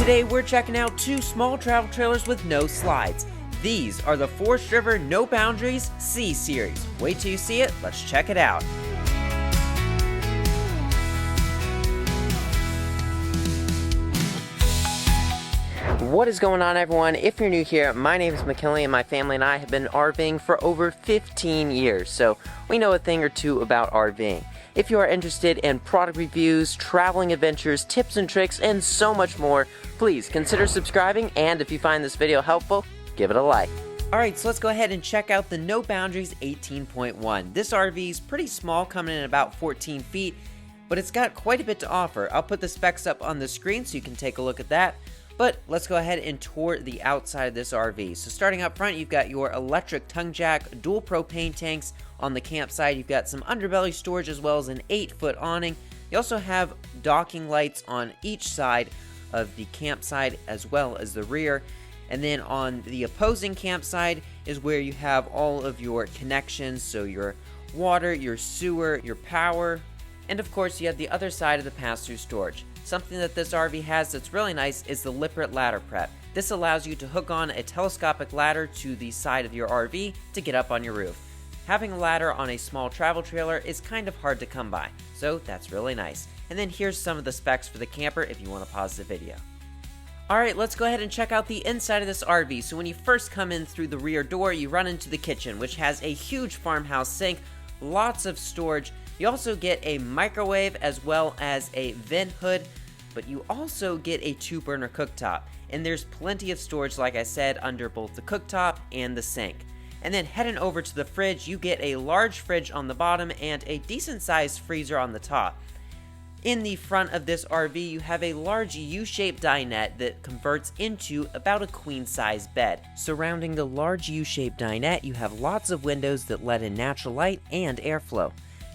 Today we're checking out two small travel trailers with no slides. These are the Forest River No Boundaries C Series. Wait till you see it, let's check it out. What is going on, everyone? If you're new here, my name is McKinley and my family and I have been RVing for over 15 years, so we know a thing or two about RVing. If you are interested in product reviews, traveling adventures, tips and tricks, and so much more, please consider subscribing, and if you find this video helpful, give it a like. Alright, so let's go ahead and check out the No Boundaries 18.1. This RV is pretty small, coming in at about 14 feet, but it's got quite a bit to offer. I'll put the specs up on the screen so you can take a look at that. But let's go ahead and tour the outside of this RV. So starting up front, you've got your electric tongue jack, dual propane tanks. On the campsite, you've got some underbelly storage as well as an 8-foot awning. You also have docking lights on each side of the campsite as well as the rear. And then on the opposing campsite is where you have all of your connections, so your water, your sewer, your power, and of course you have the other side of the pass-through storage. Something that this RV has that's really nice is the Lippert ladder prep. This allows you to hook on a telescopic ladder to the side of your RV to get up on your roof. Having a ladder on a small travel trailer is kind of hard to come by, so that's really nice. And then here's some of the specs for the camper if you want to pause the video. Alright, let's go ahead and check out the inside of this RV. So when you first come in through the rear door, you run into the kitchen, which has a huge farmhouse sink, lots of storage. You also get a microwave as well as a vent hood, but you also get a 2-burner cooktop. And there's plenty of storage, like I said, under both the cooktop and the sink. And then heading over to the fridge, you get a large fridge on the bottom and a decent sized freezer on the top. In the front of this RV, you have a large U-shaped dinette that converts into about a queen-size bed. Surrounding the large U-shaped dinette, you have lots of windows that let in natural light and airflow.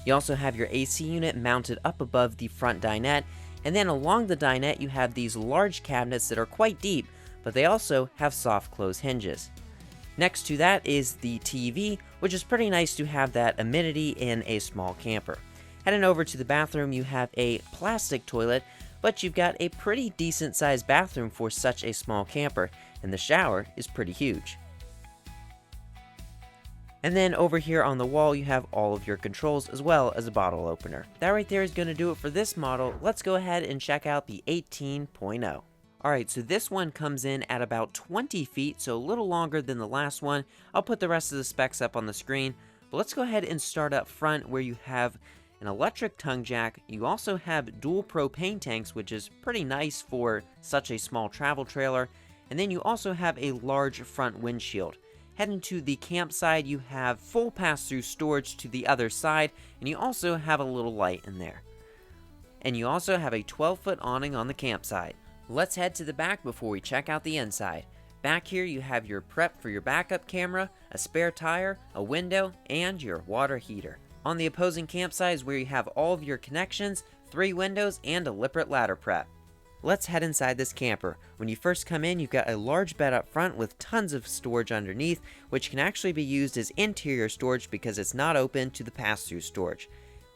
You also have your AC unit mounted up above the front dinette, and then along the dinette you have these large cabinets that are quite deep, but they also have soft close hinges. Next to that is the TV, which is pretty nice to have that amenity in a small camper. Heading over to the bathroom, you have a plastic toilet, but you've got a pretty decent sized bathroom for such a small camper, and the shower is pretty huge. And then over here on the wall, you have all of your controls as well as a bottle opener. That right there is going to do it for this model. Let's go ahead and check out the 18.0. Alright, so this one comes in at about 20 feet, so a little longer than the last one. I'll put the rest of the specs up on the screen, but let's go ahead and start up front where you have an electric tongue jack. You also have dual propane tanks, which is pretty nice for such a small travel trailer. And then you also have a large front windshield. Heading to the campsite, you have full pass-through storage to the other side, and you also have a little light in there. And you also have a 12-foot awning on the campsite. Let's head to the back before we check out the inside. Back here you have your prep for your backup camera, a spare tire, a window, and your water heater. On the opposing campsite is where you have all of your connections, 3 windows, and a Lippert ladder prep. Let's head inside this camper. When you first come in, you've got a large bed up front with tons of storage underneath, which can actually be used as interior storage because it's not open to the pass-through storage.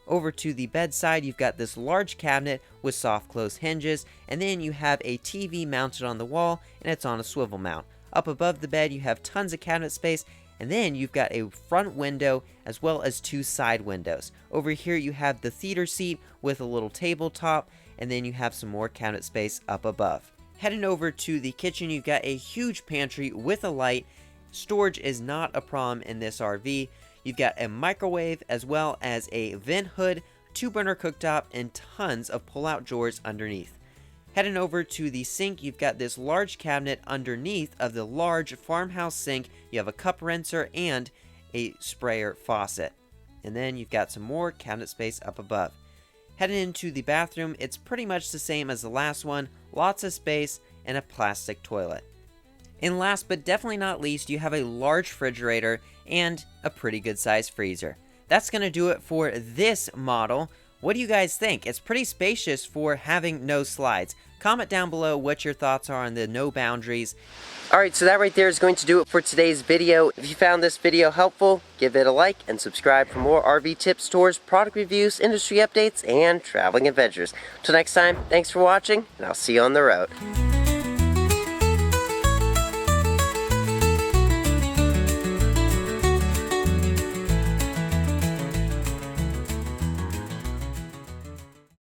Over to the bedside, you've got this large cabinet with soft close hinges, and then you have a TV mounted on the wall, and it's on a swivel mount. Up above the bed, you have tons of cabinet space, and then you've got a front window as well as 2 side windows. Over here, you have the theater seat with a little tabletop, and then you have some more cabinet space up above. Heading over to the kitchen, you've got a huge pantry with a light. Storage is not a problem in this RV. You've got a microwave as well as a vent hood, 2-burner cooktop, and tons of pull-out drawers underneath. Heading over to the sink, you've got this large cabinet underneath of the large farmhouse sink. You have a cup rinser and a sprayer faucet. And then you've got some more cabinet space up above. Heading into the bathroom, it's pretty much the same as the last one, lots of space and a plastic toilet. And last but definitely not least, you have a large refrigerator and a pretty good sized freezer. That's going to do it for this model. What do you guys think? It's pretty spacious for having no slides. Comment down below what your thoughts are on the No Boundaries. Alright, so that right there is going to do it for today's video. If you found this video helpful, give it a like and subscribe for more RV tips, tours, product reviews, industry updates, and traveling adventures. Till next time, thanks for watching, and I'll see you on the road.